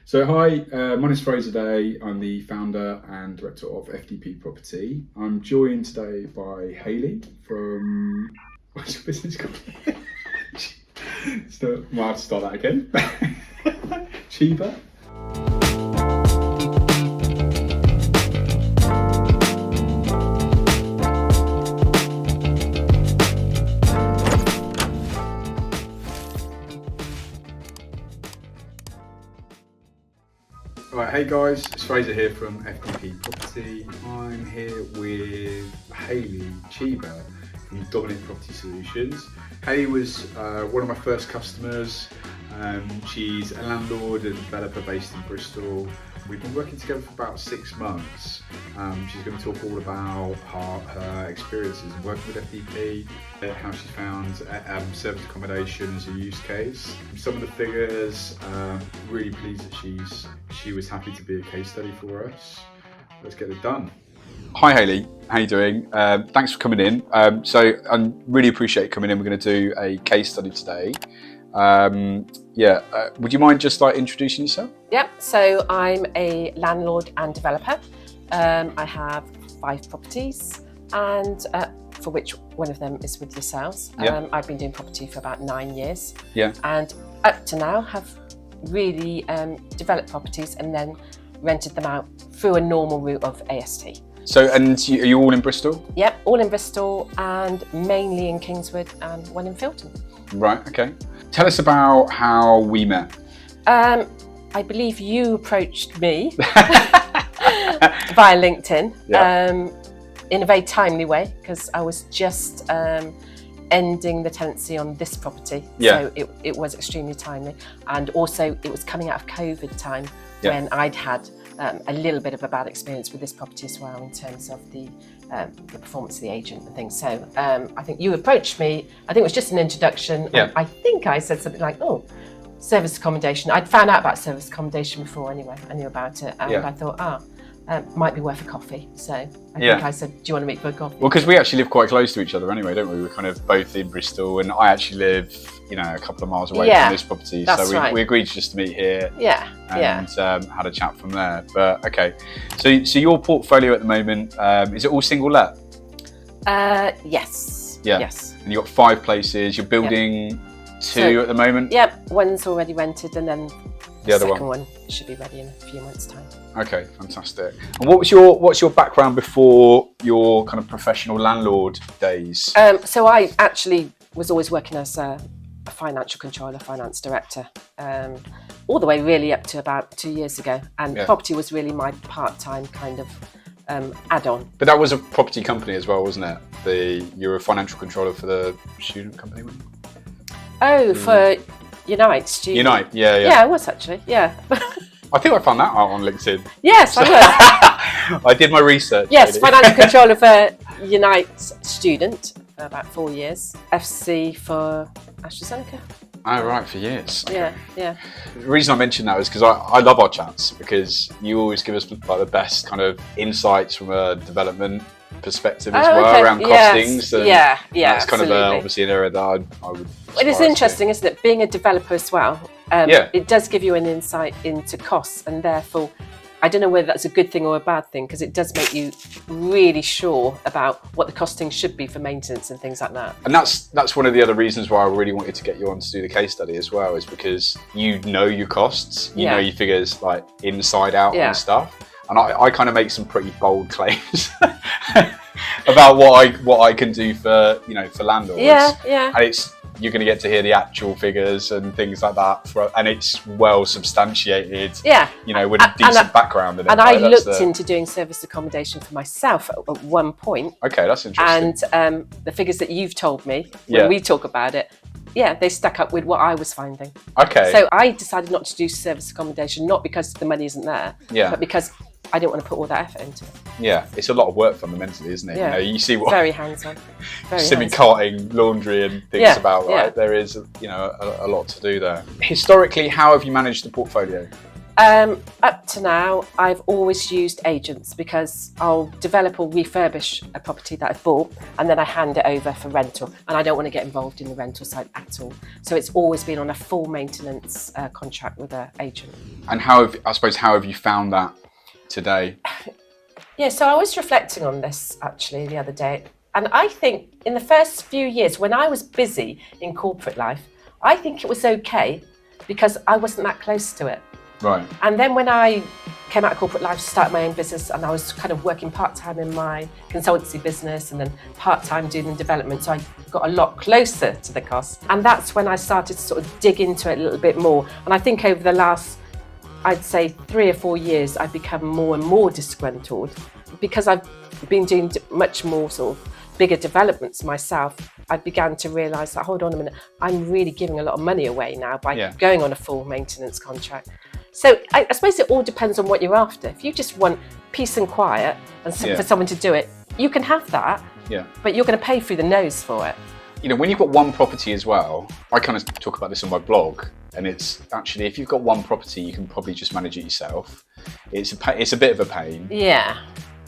So hi, my name is Fraser Day. I'm the founder and director of FDP Property. I'm joined today by Hayley from what's your business called? So might have to start that again. Chiba. Right, hey guys, it's Fraser here from FDP Property. I'm here with Hayley Chiba from Dominant Property Solutions. Hayley was one of my first customers. She's a landlord and developer based in Bristol. We've been working together for about 6 months. She's going to talk all about her experiences working with FDP, how she found service accommodation as a use case. Some of the figures, really pleased that she was happy to be a case study for us. Let's get it done. Hi Hayley, how you doing? Thanks for coming in. So I really appreciate you coming in. We're going to do a case study today. Would you mind just introducing yourself? Yep, so I'm a landlord and developer. I have 5 properties, and for which one of them is with yourselves. I've been doing property for about 9 years. And up to now have really developed properties and then rented them out through a normal route of AST. So, and are you all in Bristol? Yep, all in Bristol and mainly in Kingswood and one in Filton. Right, okay. Tell us about how we met. I believe you approached me via LinkedIn in a very timely way, because I was just ending the tenancy on this property. So it was extremely timely. And also it was coming out of COVID time when I'd had a little bit of a bad experience with this property as well in terms of the performance of the agent and things. So I think you approached me. I think it was just an introduction. I think I said something like, "Oh, service accommodation." I'd found out about service accommodation before anyway. I knew about it, and I thought, might be worth a coffee. So I think I said, "Do you want to meet for a coffee?" Well, because we actually live quite close to each other anyway, don't we? We're kind of both in Bristol, and I actually live, a couple of miles away from this property. So we agreed just to meet here. And had a chat from there. But okay, so your portfolio at the moment, is it all single let? Yes. Yes. And you've got 5 places. You're building 2 at the moment. Yep. One's already rented, and then the other second one should be ready in a few months' time. Okay, fantastic. And what's your background before your kind of professional landlord days? So I actually was always working as a financial controller, finance director, all the way really up to about 2 years ago. And property was really my part-time kind of add-on. But that was a property company as well, wasn't it? You were a financial controller for the student company, weren't you? Oh, for Unite Student. Unite, yeah. Yeah, I was actually, I think I found that out on LinkedIn. Yes, I was. I did my research. Yes, financial controller for Unite Student for about 4 years. FC for AstraZeneca. Oh, right, for years. Okay. Yeah. The reason I mention that is because I love our chats, because you always give us the best kind of insights from a development perspective as well, around costings. And that's kind of obviously an area that I would. It is interesting, isn't it? Being a developer as well, it does give you an insight into costs, and therefore, I don't know whether that's a good thing or a bad thing, because it does make you really sure about what the costing should be for maintenance and things like that. And that's one of the other reasons why I really wanted to get you on to do the case study as well, is because you know your costs, you know your figures inside out and stuff. And I kind of make some pretty bold claims about what I can do for landlords. And you're going to get to hear the actual figures and things like that, and it's well substantiated. With a decent background in it. And I looked into doing service accommodation for myself at one point. Okay, that's interesting. And the figures that you've told me when we talk about it, they stuck up with what I was finding. Okay. So I decided not to do service accommodation, not because the money isn't there, but because I didn't want to put all that effort into it. Yeah, it's a lot of work fundamentally, isn't it? Yeah. You see what very hands-on, carting, laundry, and things about. Right, there is a lot to do there. Historically, how have you managed the portfolio? Up to now, I've always used agents because I'll develop or refurbish a property that I've bought and then I hand it over for rental, and I don't want to get involved in the rental side at all. So it's always been on a full maintenance contract with an agent. And how have you found that today? Yeah, so I was reflecting on this actually the other day, and I think in the first few years when I was busy in corporate life, I think it was okay because I wasn't that close to it. Right. And then when I came out of corporate life, started my own business, and I was kind of working part-time in my consultancy business and then part-time doing the development, so I got a lot closer to the cost. And that's when I started to sort of dig into it a little bit more. And I think over the last, I'd say 3 or 4 years, I've become more and more disgruntled because I've been doing much more sort of bigger developments myself. I began to realise that, hold on a minute, I'm really giving a lot of money away now by going on a full maintenance contract. So I suppose it all depends on what you're after. If you just want peace and quiet and for someone to do it, you can have that, but you're going to pay through the nose for it. You know, when you've got one property as well, I kind of talk about this on my blog, and it's actually, if you've got one property, you can probably just manage it yourself. It's a bit of a pain. Yeah.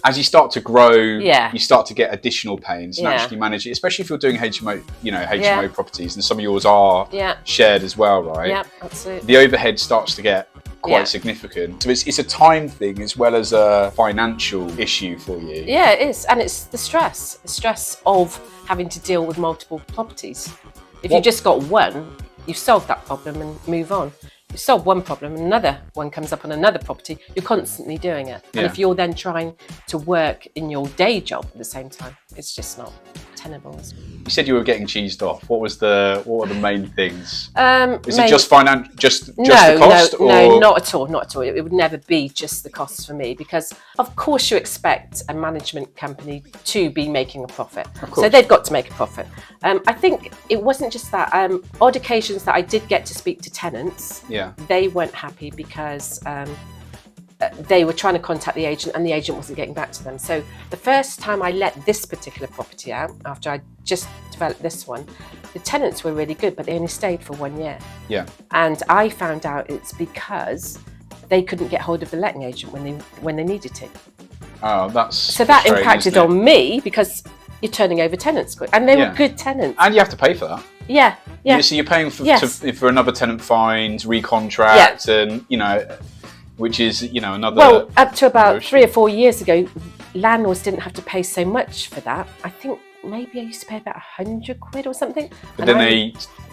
As you start to grow, you start to get additional pains and actually manage it, especially if you're doing HMO properties, and some of yours are shared as well, right? Yeah, absolutely. The overhead starts to get quite significant. So it's a time thing as well as a financial issue for you. Yeah, it is. And it's the stress of having to deal with multiple properties. If you've just got one, you've solved that problem and move on. You solve one problem, another one comes up on another property, you're constantly doing it. And if you're then trying to work in your day job at the same time, it's just not tenable. You said you were getting cheesed off. What were the main things? Is it just just the cost? No, not at all, not at all. It would never be just the costs for me, because of course you expect a management company to be making a profit. So they've got to make a profit. I think it wasn't just that. Odd occasions that I did get to speak to tenants, they weren't happy because they were trying to contact the agent and the agent wasn't getting back to them. So the first time I let this particular property out, after I just developed this one, the tenants were really good, but they only stayed for 1 year. Yeah. And I found out it's because they couldn't get hold of the letting agent when they needed to. Oh, that's so that impacted on me because you're turning over tenants quick, and they were good tenants. And you have to pay for that. Yeah. So you're paying for another tenant find, recontract, and which is another. Well, up to about 3 or 4 years ago, landlords didn't have to pay so much for that. I think maybe I used to pay about 100 quid or something. But then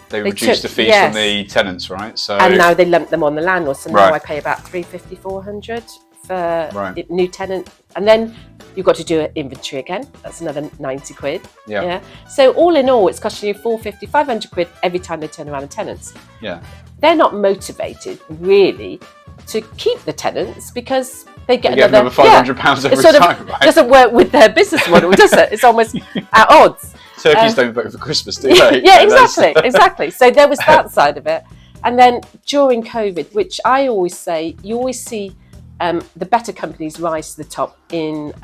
they reduced the fees from the tenants, right? So and now they lump them on the landlord. So now I pay about 350, 400 for new tenant, and then you've got to do an inventory again. That's another 90 quid. Yeah. So all in all, it's costing you 450, 500 quid every time they turn around the tenants. Yeah. They're not motivated really to keep the tenants because they get another £500 every time, right? It doesn't work with their business model, does it? It's almost at odds. Turkeys don't vote for Christmas, do they? Yeah, exactly. So there was that side of it. And then during COVID, which I always say, you always see the better companies rise to the top in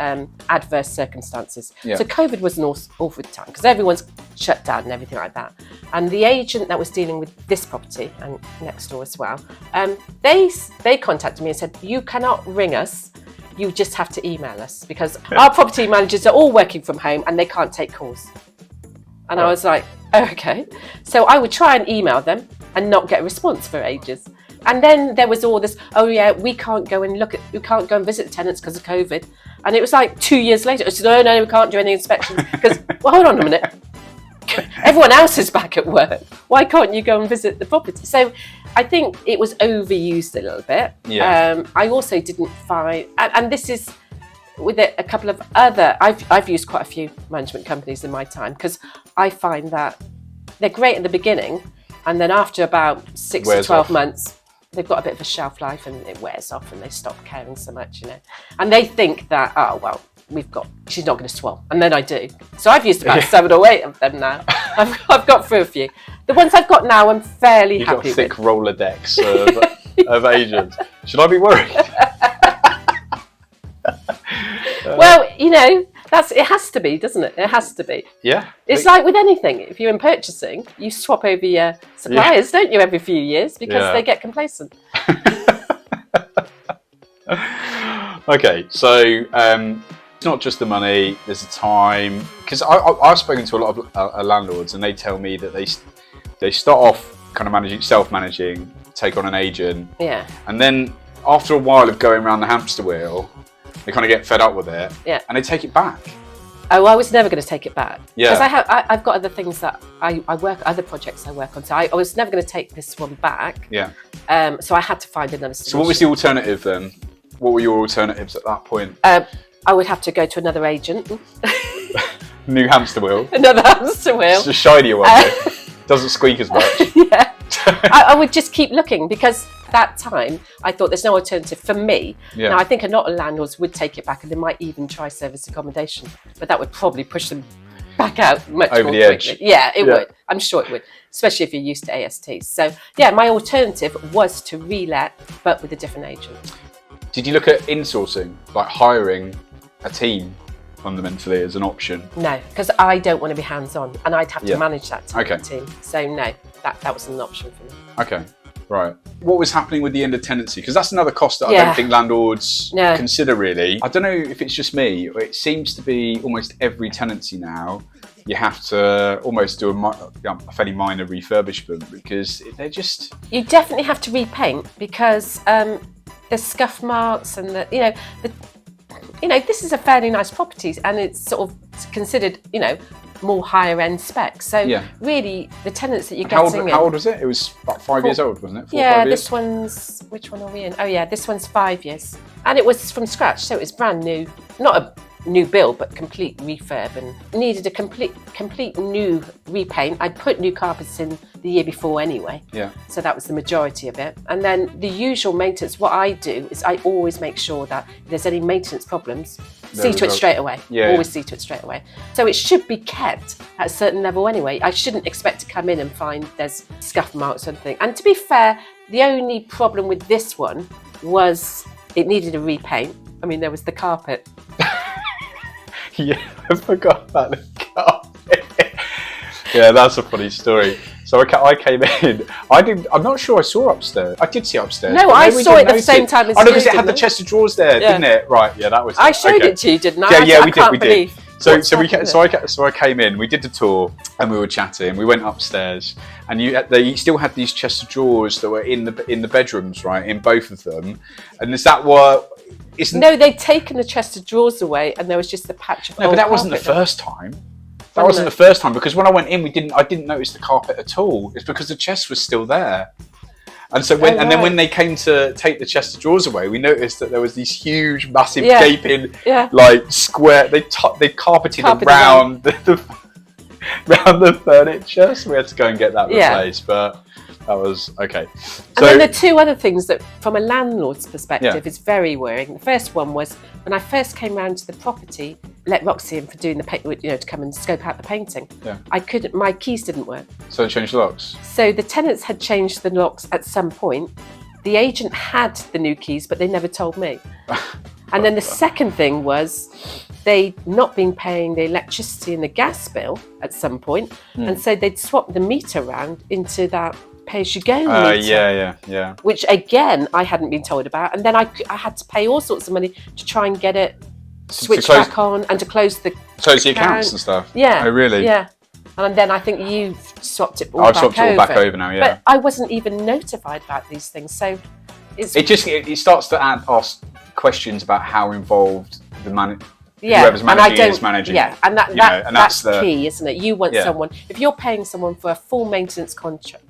adverse circumstances. So COVID was an awful time because everyone's shut down and everything like that. And the agent that was dealing with this property and next door as well, they contacted me and said, you cannot ring us, you just have to email us because our property managers are all working from home and they can't take calls. And I was like, okay. So I would try and email them and not get a response for ages. And then there was all this, we can't go and visit the tenants because of COVID. And it was like 2 years later, I said, no, we can't do any inspections because, well, hold on a minute. Everyone else is back at work. Why can't you go and visit the property? So I think it was overused a little bit. Yeah. I also didn't find, and this is with a couple of other, I've used quite a few management companies in my time because I find that they're great at the beginning. And then after about 6 to 12 months, they've got a bit of a shelf life and it wears off and they stop caring so much, And they think that, she's not going to swallow. And then I do. So I've used about 7 or 8 of them now. I've got through a few. The ones I've got now, I'm fairly happy with. You've got a thick Rolodex of agents. Should I be worried? Well, it has to be, doesn't it? It has to be. Yeah. It's like with anything. If you're in purchasing, you swap over your suppliers, don't you, every few years because they get complacent. Okay, so it's not just the money. There's the time. Because I've spoken to a lot of landlords, and they tell me that they start off kind of self-managing, take on an agent, and then after a while of going around the hamster wheel, they kind of get fed up with it, and they take it back. Oh, I was never going to take it back. Yeah. Because I've got other things that other projects I work on. So I was never going to take this one back. Yeah. So I had to find another solution. So what was the alternative then? What were your alternatives at that point? I would have to go to another agent. New hamster wheel. Another hamster wheel. It's a shinier one. Doesn't squeak as much. Yeah. I would just keep looking, because at that time I thought there's no alternative for me. Yeah. Now I think a lot of landlords would take it back, and they might even try service accommodation, but that would probably push them back out much over more the quickly. edge. Yeah, it would. I'm sure it would, especially if you're used to ASTs. So yeah, my alternative was to relet, but with a different agent. Did you look at insourcing, like hiring a team fundamentally as an option? No, because I don't want to be hands-on, and I'd have to manage that team. So no, that wasn't an option for me. Okay, right. What was happening with the end of tenancy? Because that's another cost that I don't think landlords consider really. I don't know if it's just me, or it seems to be almost every tenancy now, you have to almost do a fairly minor refurbishment, because they're just... You definitely have to repaint, because the scuff marks and this is a fairly nice property, and it's sort of considered, more higher end specs. So really, the tenants that you're getting How old was it? It was about 5 years old, wasn't it? 4 or 5 years? This one's, which one are we in? Oh yeah, this one's 5 years. And it was from scratch, so it was brand new. Not a new build, but complete refurb, and needed a complete new repaint. I'd put new carpets in the year before anyway. Yeah. So that was the majority of it. And then the usual maintenance, what I do is I always make sure that if there's any maintenance problems, see to it straight away. Always see to it straight away. So it should be kept at a certain level anyway. I shouldn't expect to come in and find there's scuff marks or anything. And to be fair, the only problem with this one was it needed a repaint. I mean, there was the carpet. Yeah, I forgot about the carpet. Yeah, that's a funny story. So I came in. I'm not sure I saw upstairs. I did see upstairs. No, I saw it at the same time as you. Oh no, because it had the chest of drawers there, didn't it? Right. Yeah, that was. I showed it to you, didn't I? Yeah, we did. So I came in. We did the tour, and we were chatting. We went upstairs, and you still had these chests of drawers that were in the bedrooms, right? In both of them. And is that what? No, they'd taken the chest of drawers away, and there was just the patch of. No, but that wasn't the first time. That wasn't the first time, because when I went in, I didn't notice the carpet at all. It's because the chest was still there. And so then when they came to take the chest of drawers away, we noticed that there was these huge, massive, gaping, like square. They carpeted around around the furniture, so we had to go and get that replaced. But that was okay. And then the two other things that, from a landlord's perspective, is very worrying. The first one was when I first came round to the property, let Roxy in for doing the paint, to come and scope out the painting. Yeah. My keys didn't work. So they changed the locks? So the tenants had changed the locks at some point. The agent had the new keys, but they never told me. And then the second thing was they'd not been paying the electricity and the gas bill at some point, and so they'd swapped the meter around into that pay-as-you-go meter. Yeah. Which again, I hadn't been told about, and then I had to pay all sorts of money to try and get it switched back on and to close the accounts and stuff. Yeah. Oh, really? Yeah. And then I think you've swapped it all back over. I've swapped it all back over now, yeah. But I wasn't even notified about these things, so it starts to ask questions about how involved whoever's managing is managing. Yeah, and that's key, isn't it? You want someone, if you're paying someone for a full maintenance contract,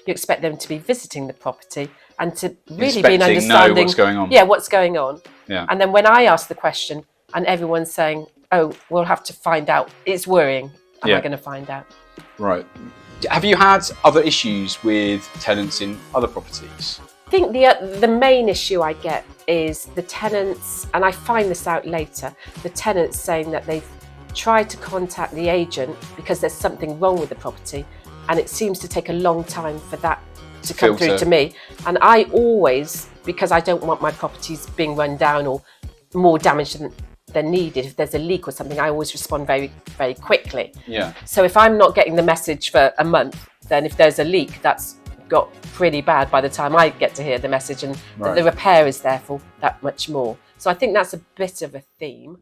you expect them to be visiting the property and to really be an understanding what's going on. Yeah, what's going on. Yeah. And then when I ask the question and everyone's saying, "Oh, we'll have to find out," it's worrying. Am I going to find out? Right. Have you had other issues with tenants in other properties? I think the main issue I get is the tenants, and I find this out later, the tenants saying that they've tried to contact the agent because there's something wrong with the property, and it seems to take a long time for that to come through to me. And I always, because I don't want my properties being run down or more damaged than needed, if there's a leak or something, I always respond very, very quickly. Yeah. So if I'm not getting the message for a month, then if there's a leak, that's got pretty bad by the time I get to hear the message, and Right. the repair is therefore that much more. So I think that's a bit of a theme.